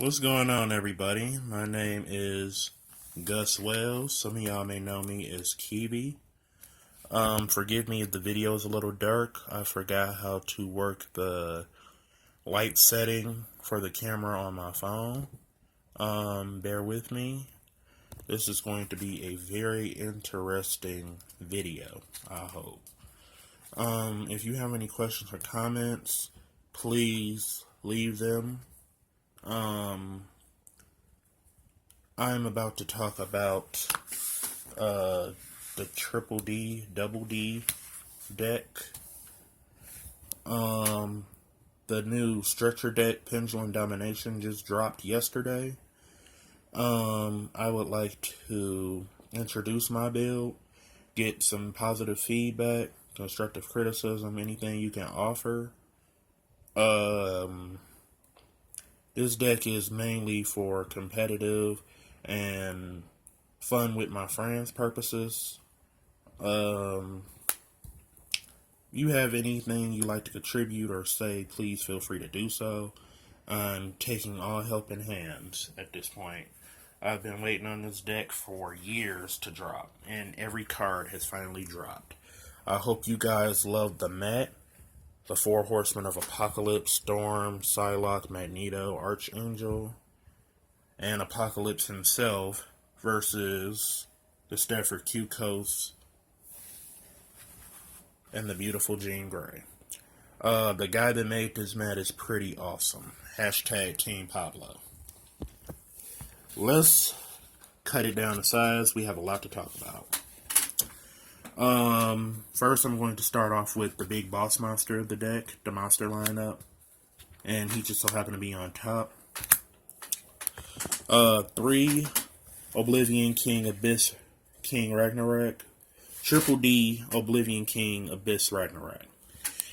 What's going on, everybody? My name is Gus Wells. Some of y'all may know me as Kiwi. Forgive me if the video is a little dark. I forgot how to work the light setting for the camera on my phone. Bear with me. This is going to be a very interesting video, I hope. If you have any questions or comments, please leave them. I'm about to talk about the Triple D, Double D deck. The new Stretcher deck, Pendulum Domination, just dropped yesterday. I would like to introduce my build, get some positive feedback, constructive criticism, anything you can offer. This deck is mainly for competitive and fun with my friends purposes. You have anything you like to contribute or say, please feel free to do so. I'm taking all help in hand at this point. I've been waiting on this deck for years to drop, and every card has finally dropped. I hope you guys love the mat. The Four Horsemen of Apocalypse, Storm, Psylocke, Magneto, Archangel, and Apocalypse himself versus the Stafford Q-Coast and the beautiful Jean Grey. The guy that made this mat is pretty awesome. Hashtag Team Pablo. Let's cut it down to size. We have a lot to talk about. First I'm going to start off with the big boss monster of the deck, the monster lineup. And he just so happened to be on top. 3 Oblivion King, Abyss King, Ragnarok. Triple D, Oblivion King, Abyss, Ragnarok.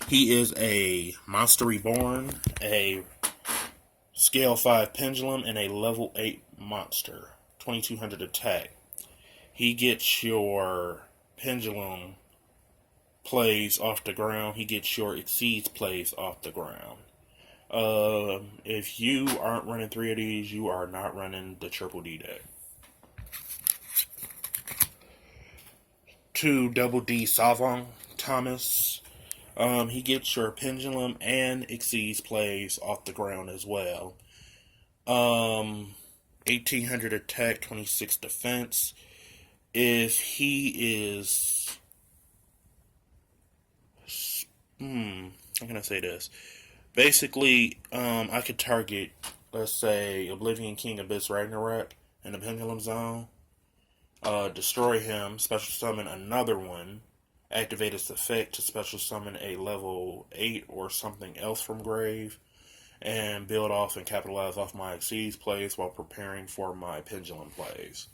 He is a Monster Reborn, a Scale 5 Pendulum, and a Level 8 Monster. 2200 attack. He gets your Pendulum plays off the ground. He gets your Exceeds plays off the ground. If you aren't running 3 of these, you are not running the Triple D deck. 2 Double D Savant Thomas. He gets your Pendulum and Exceeds plays off the ground as well. 1800 attack, 26 defense. If he is... how can I say this? Basically, I could target, let's say, Oblivion King, Abyss, Ragnarok in the Pendulum Zone. Destroy him, special summon another one, activate its effect to special summon a level 8 or something else from grave, and build off and capitalize off my Exceeds plays while preparing for my Pendulum plays.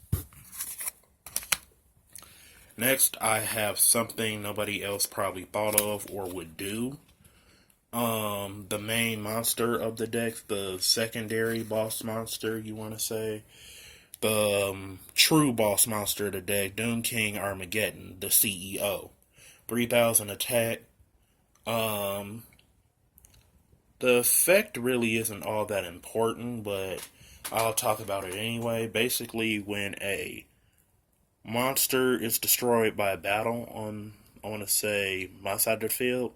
Next, I have something nobody else probably thought of or would do. The main monster of the deck, the secondary boss monster, you want to say. The true boss monster of the deck, Doom King Armageddon, the CEO. 3000 attack. The effect really isn't all that important, but I'll talk about it anyway. Basically, when a monster is destroyed by a battle on, I want to say, my side of the field,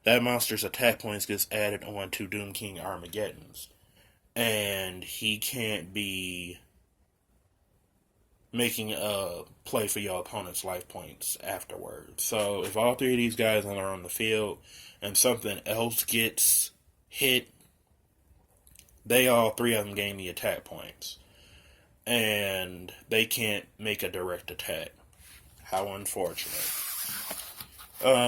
that monster's attack points gets added on to Doom King Armageddon's. And he can't be making a play for your opponent's life points afterwards. So if all 3 of these guys are on the field and something else gets hit, they all 3 of them gain the attack points. And they can't make a direct attack. How unfortunate.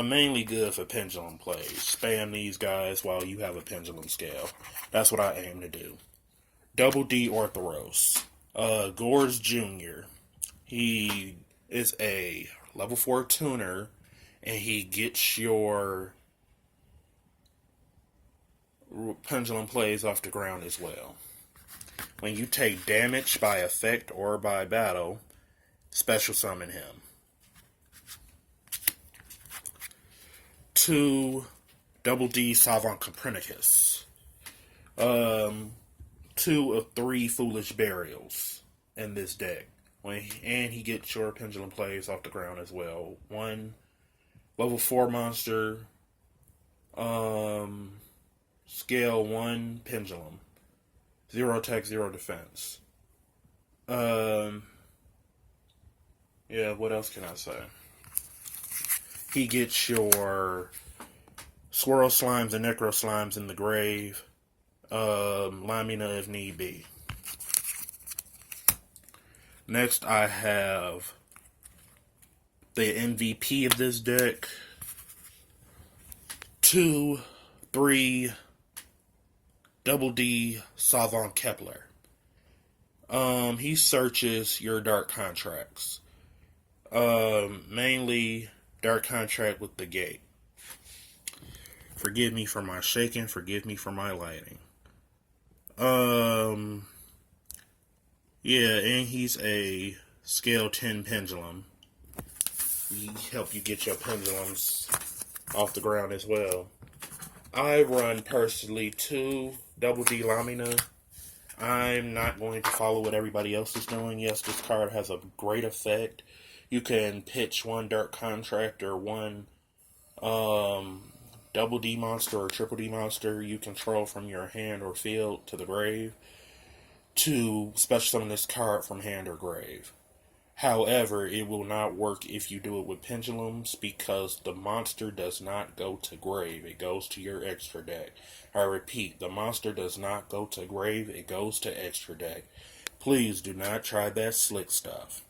Mainly good for Pendulum plays. Spam these guys while you have a Pendulum scale. That's what I aim to do. Double D Orthoros. Gores Jr. He is a level 4 tuner, and he gets your Pendulum plays off the ground as well. When you take damage by effect or by battle, special summon him. 2 Double D Savant Copernicus. 2 of 3 Foolish Burials in this deck. And he gets your Pendulum plays off the ground as well. 1 level 4 monster, scale 1 Pendulum. 0 attack, 0 defense. Yeah, what else can I say? He gets your Swirl Slimes and Necro Slimes in the grave. Lamina if need be. Next, I have the MVP of this deck. 2, 3, Double D, Savant Kepler. He searches your dark contracts. Mainly dark contract with the gate. Forgive me for my shaking, forgive me for my lighting. Yeah, and he's a scale 10 pendulum. He help you get your pendulums off the ground as well. I run personally 2 Double D Lamina. I'm not going to follow what everybody else is doing. Yes, this card has a great effect. You can pitch 1 Dark Contract or 1 Double D monster or Triple D monster you control from your hand or field to the grave to special summon this card from hand or grave. However, it will not work if you do it with pendulums because the monster does not go to grave. It goes to your extra deck. I repeat, the monster does not go to grave. It goes to extra deck. Please do not try that slick stuff.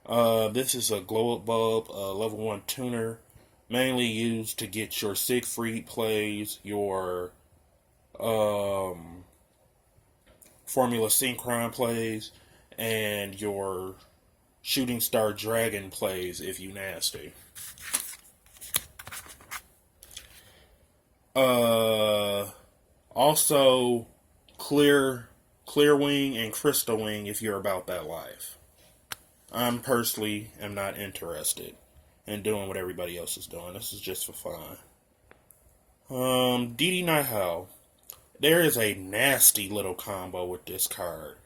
This is a Glow Up Bulb, level 1 tuner, mainly used to get your Siegfried plays, your Formula Synchron plays, and your Shooting Star Dragon plays if you nasty. Also, Clear Wing and Crystal Wing if you're about that life. I'm personally am not interested in doing what everybody else is doing. This is just for fun. DD Nighthowl. There is a nasty little combo with this card.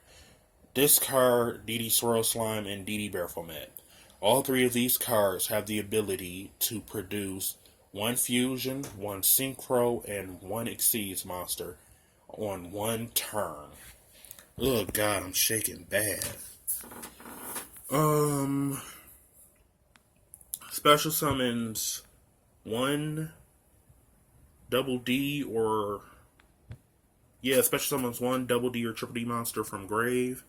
This card, DD Swirl Slime, and DD Baphomet. All 3 of these cards have the ability to produce 1 Fusion, 1 Synchro, and 1 Exceeds monster on 1 turn. Oh god, I'm shaking bad. Special summons 1 Double D or... Yeah, special summons 1 Double D or Triple D monster from grave.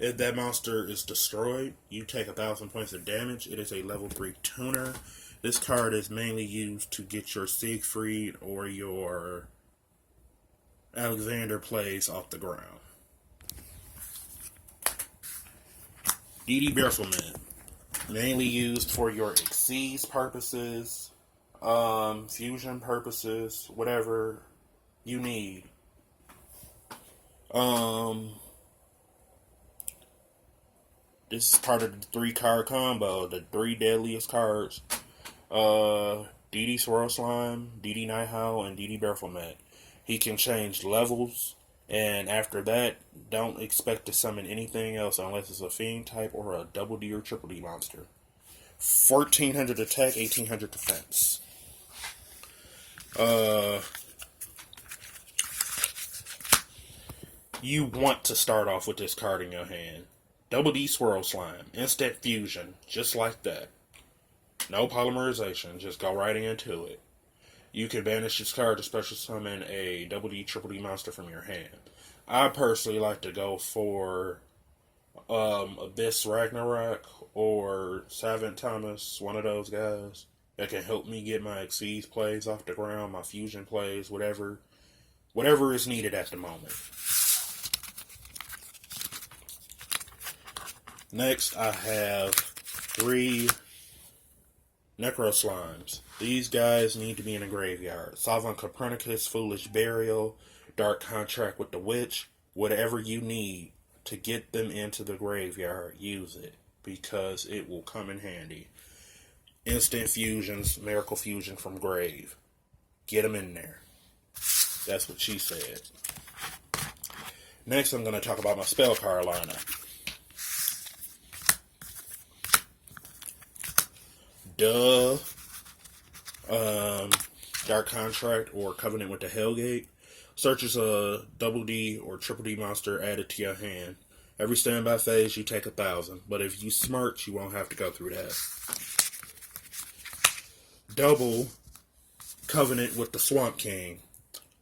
If that monster is destroyed, you take 1,000 points of damage. It is a level 3 tuner. This card is mainly used to get your Siegfried or your Alexander plays off the ground. DD Baphomet. Mainly used for your Exceeds purposes, fusion purposes, whatever you need. This is part of the 3-card combo, the 3 deadliest cards. DD Swirl Slime, DD Nighthowl, and DD Baphomet. He can change levels, and after that, don't expect to summon anything else unless it's a Fiend type or a Double D or Triple D monster. 1,400 attack, 1,800 defense. You want to start off with this card in your hand. Double D Swirl Slime. Instant fusion. Just like that. No polymerization. Just go right into it. You can banish this card to special summon a Double D Triple D monster from your hand. I personally like to go for Abyss Ragnarok or Savant Thomas. One of those guys that can help me get my Exceeds plays off the ground. My fusion plays. Whatever is needed at the moment. Next, I have 3 Necro Slimes. These guys need to be in a graveyard. Savant Copernicus, Foolish Burial, Dark Contract with the Witch. Whatever you need to get them into the graveyard, use it. Because it will come in handy. Instant fusions, Miracle Fusion from grave. Get them in there. That's what she said. Next, I'm going to talk about my spell card lineup. Duh. Dark Contract or Covenant with the Hellgate. Searches a double D or triple D monster added to your hand. Every standby phase, you take 1,000. But if you smart, you won't have to go through that. Double Covenant with the Swamp King.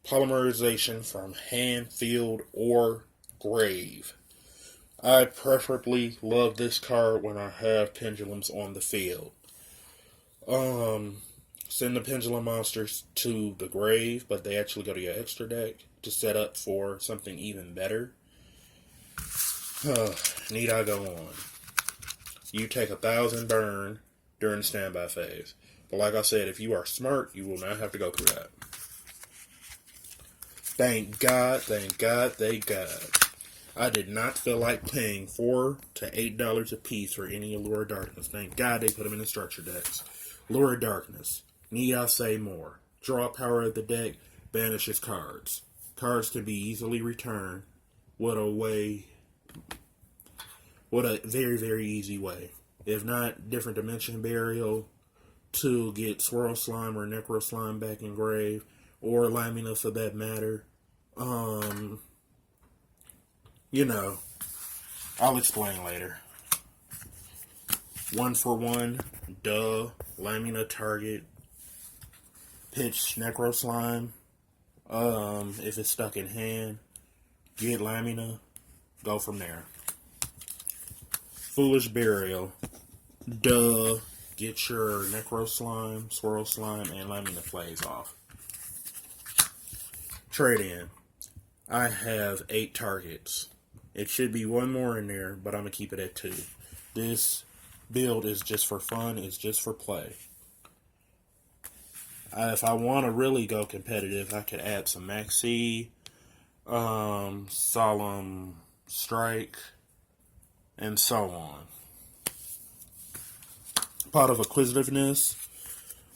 Polymerization from hand, field, or grave. I preferably love this card when I have pendulums on the field. Send the pendulum monsters to the grave, but they actually go to your extra deck to set up for something even better. Need I go on? You take 1,000 burn during the standby phase. But like I said, if you are smart, you will not have to go through that. Thank God, thank God, thank God. I did not feel like paying $4 to $8 a piece for any Allure of Darkness. Thank God they put them in the structure decks. Allure of Darkness. Need I say more? Draw power of the deck, banishes cards. Cards can be easily returned. What a very, very easy way. If not, different dimension burial to get Swirl Slime or Necro Slime back in grave, or Lamina for that matter. I'll explain later. 1 for 1, duh, Lamina target, pitch Necro Slime. If it's stuck in hand, get Lamina, go from there. Foolish Burial, duh, get your Necro Slime, Swirl Slime, and Lamina plays off. Trade in. I have 8 targets. It should be one more in there, but I'm going to keep it at 2. This build is just for fun. It's just for play. If I want to really go competitive, I could add some Maxi, Solemn Strike, and so on. Pot of Acquisitiveness.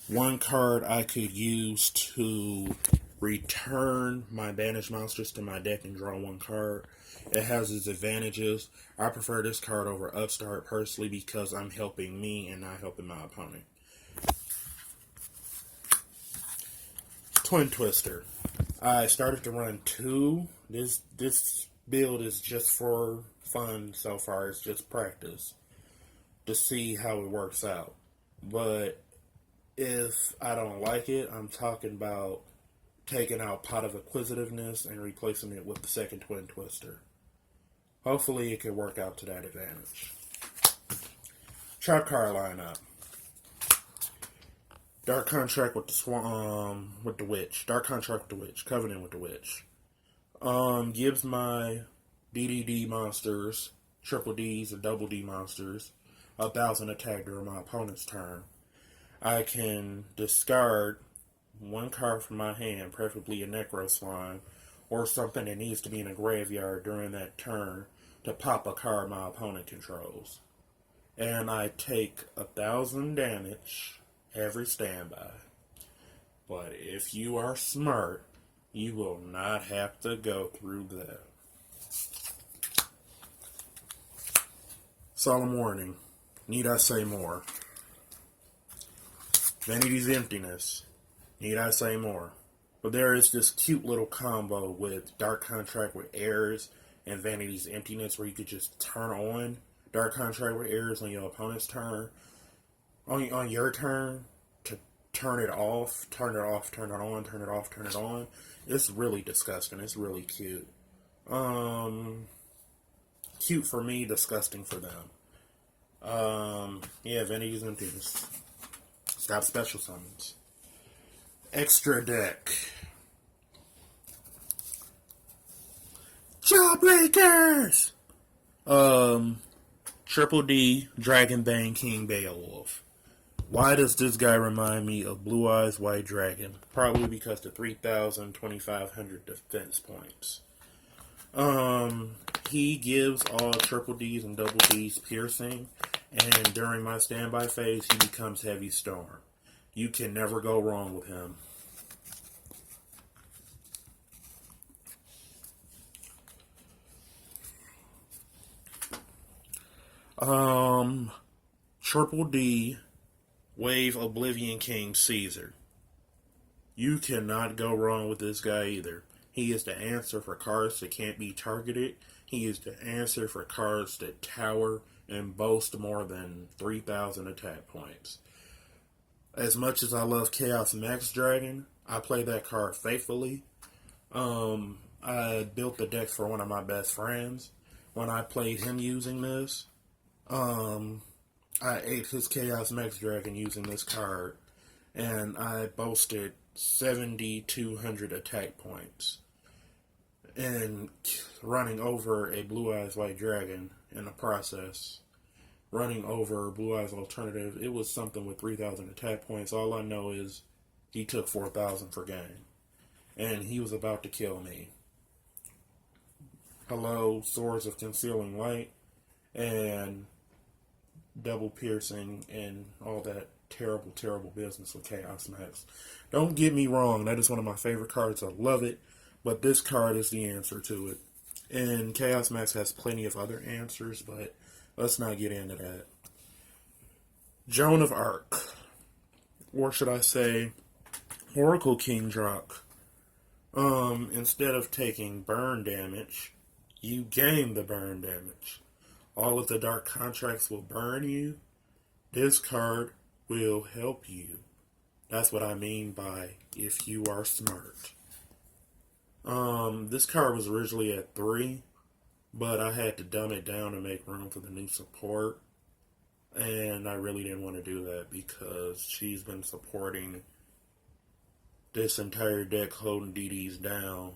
One card I could use to return my banished monsters to my deck and draw 1 card. It has its advantages. I prefer this card over Upstart personally because I'm helping me and not helping my opponent. Twin Twister. I started to run 2. This build is just for fun so far. It's just practice to see how it works out. But if I don't like it, I'm talking about taking out Pot of Acquisitiveness and replacing it with the second Twin Twister. Hopefully it can work out to that advantage. Trap card lineup. Dark Contract with the Witch. Dark Contract with the Witch. Covenant with the Witch. Gives my DDD monsters, triple Ds and double D monsters, 1,000 attack during my opponent's turn. I can discard 1 card from my hand, preferably a Necro Slime, or something that needs to be in a graveyard during that turn to pop a card my opponent controls. And I take 1,000 damage every standby. But if you are smart, you will not have to go through that. Solemn Warning. Need I say more? Vanity's Emptiness. Need I say more? But there is this cute little combo with Dark Contract with Errors and Vanity's Emptiness where you could just turn on Dark Contract with Errors on your opponent's turn. On your turn to turn it off, turn it off, turn it on, turn it off, turn it on. It's really disgusting. It's really cute. Cute for me, disgusting for them. Vanity's Emptiness. Stop special summons. Extra deck. Jawbreakers! Triple D, Dragonbane King Beowulf. Why does this guy remind me of Blue Eyes White Dragon? Probably because the 3,000, 2,500 defense points. He gives all triple Ds and double Ds piercing, and during my standby phase, he becomes Heavy Storm. You can never go wrong with him. Um, Triple D, Wave Oblivion King Caesar. You cannot go wrong with this guy either. He is the answer for cards that can't be targeted. He is the answer for cards that tower and boast more than 3,000 attack points. As much as I love Chaos Max Dragon, I play that card faithfully. I built the deck for one of my best friends. When I played him using this, I ate his Chaos Max Dragon using this card, and I boasted 7,200 attack points. And running over a Blue Eyes White Dragon in the process. Running over Blue Eyes Alternative, it was something with 3,000 attack points. All I know is he took 4,000 for game. And he was about to kill me. Hello, Swords of Concealing Light, and Double Piercing, and all that terrible, terrible business with Chaos Max. Don't get me wrong, that is one of my favorite cards. I love it, but this card is the answer to it. And Chaos Max has plenty of other answers, but let's not get into that. Joan of Arc, or should I say, Oracle King Drock. Instead of taking burn damage, you gain the burn damage. All of the dark contracts will burn you. This card will help you. That's what I mean by if you are smart. This card was originally at 3, but I had to dumb it down to make room for the new support. And I really didn't want to do that because she's been supporting this entire deck, holding DDs down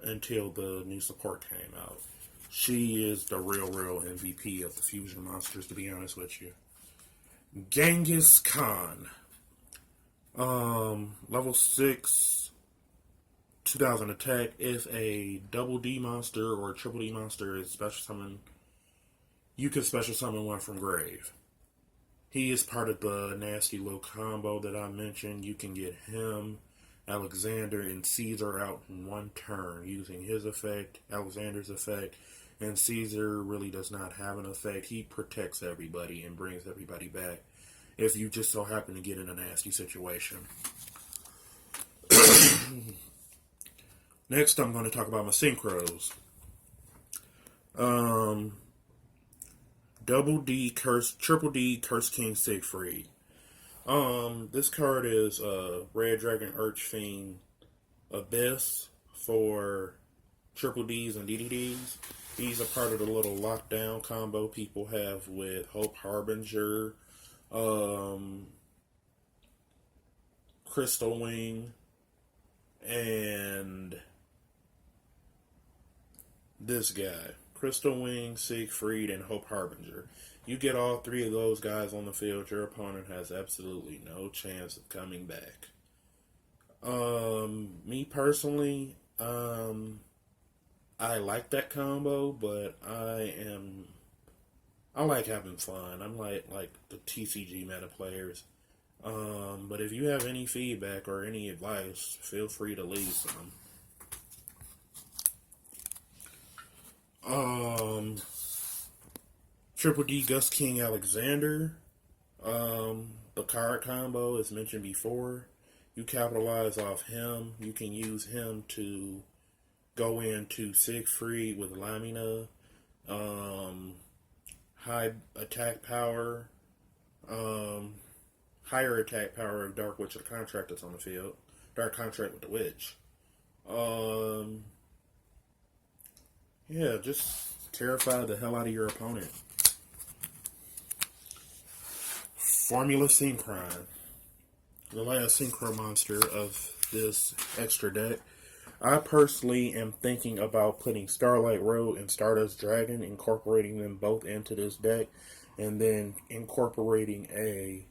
until the new support came out. She is the real MVP of the fusion monsters, to be honest with you. Genghis Khan. Level 6, 2,000 attack. If a double D monster or a triple D monster is special summon, you can special summon one from grave. He is part of the nasty little combo that I mentioned. You can get him, Alexander, and Caesar out in one turn using his effect, Alexander's effect, and Caesar really does not have an effect. He protects everybody and brings everybody back if you just so happen to get in a nasty situation. Next, I'm going to talk about my synchros. Double D Curse, Triple D Curse King Siegfried. This card is Red Dragon Archfiend Abyss for Triple Ds and DDDs. These are part of the little lockdown combo people have with Hope Harbinger, Crystal Wing, and this guy. Crystal Wing, Siegfried, and Hope Harbinger. You get all 3 of those guys on the field, your opponent has absolutely no chance of coming back. Me personally, I like that combo, but I like having fun. I'm like the TCG meta players. But if you have any feedback or any advice, feel free to leave some. Triple D Gust King Alexander. The card combo, as mentioned before, you capitalize off him. You can use him to go into Siegfried with Lamina. High attack power. Higher attack power of Dark Witch of the Contract that's on the field. Dark Contract with the Witch. Yeah, just terrify the hell out of your opponent. Formula Synchron. The last Synchro monster of this extra deck. I personally am thinking about putting Starlight Road and Stardust Dragon, incorporating them both into this deck, and then incorporating a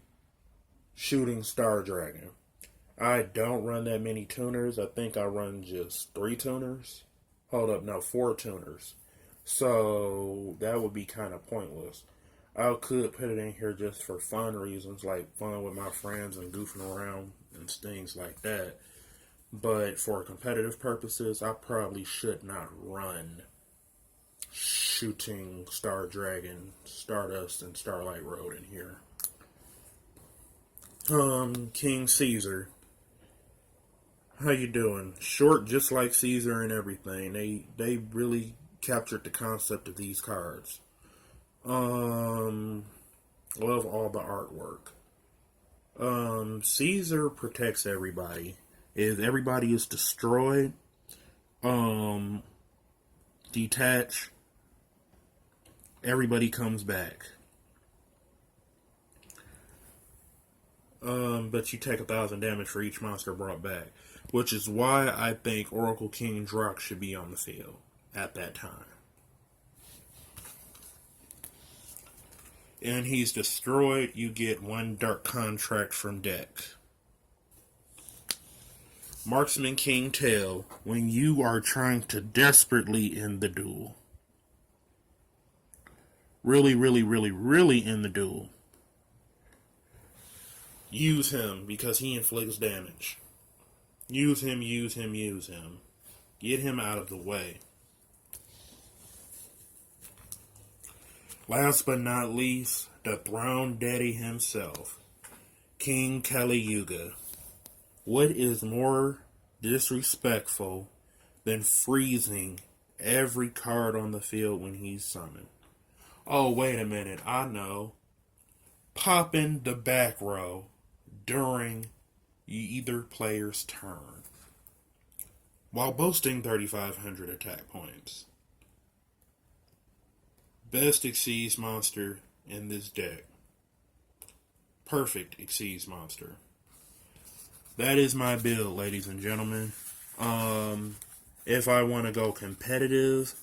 Shooting Star Dragon. I don't run that many tuners. I think I run just 3 tuners. Hold up, no, 4 tuners. So that would be kind of pointless. I could put it in here just for fun reasons, like fun with my friends and goofing around and things like that. But for competitive purposes, I probably should not run shooting Star Dragon, Stardust, and Starlight Road in here. King Caesar. How you doing? Short, just like Caesar and everything. They really captured the concept of these cards. Love all the artwork. Caesar protects everybody. If everybody is destroyed, detach, everybody comes back. But you take 1,000 damage for each monster brought back, which is why I think Oracle King Drock should be on the field at that time. And he's destroyed, you get 1 Dark Contract from deck. Marksman King Tail, when you are trying to desperately end the duel. Really end the duel. Use him because he inflicts damage. Use him. Get him out of the way. Last but not least, the Throne Daddy himself, King Kali Yuga. What is more disrespectful than freezing every card on the field when he's summoned? Oh, wait a minute, I know. Popping the back row during either player's turn while boasting 3,500 attack points. Best Xyz monster in this deck. Perfect Xyz monster. That is my build, ladies and gentlemen. If I want to go competitive,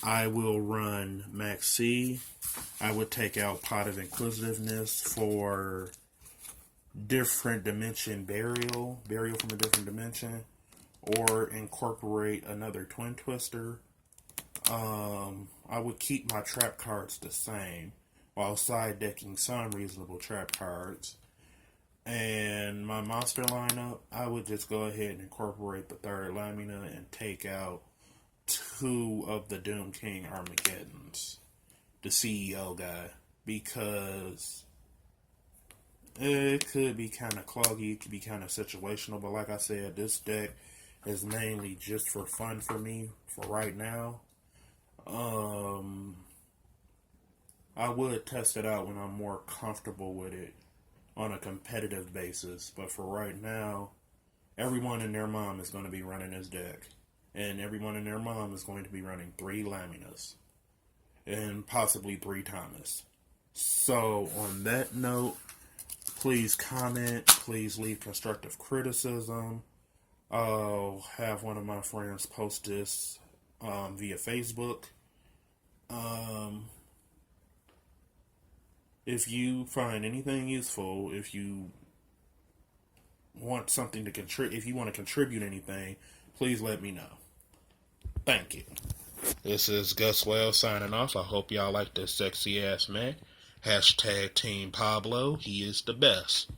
I will run Max C. I would take out Pot of Inquisitiveness for different dimension burial from a different dimension, or incorporate another Twin Twister. I would keep my trap cards the same while side decking some reasonable trap cards. And my monster lineup, I would just go ahead and incorporate the 3rd Lamina and take out 2 of the Doom King Armageddons, the CEO guy, because it could be kind of cloggy, it could be kind of situational, but like I said, this deck is mainly just for fun for me for right now. I would test it out when I'm more comfortable with it on a competitive basis, but for right now, everyone and their mom is going to be running this deck, and everyone and their mom is going to be running 3 Laminas and possibly 3 Thomas. So on that note, please comment, please leave constructive criticism. I'll have one of my friends post this via Facebook. If you find anything useful, if you want something to contribute, if you want to contribute anything, please let me know. Thank you. This is Gus Wells signing off. I hope y'all like this sexy ass man. Hashtag Team Pablo. He is the best.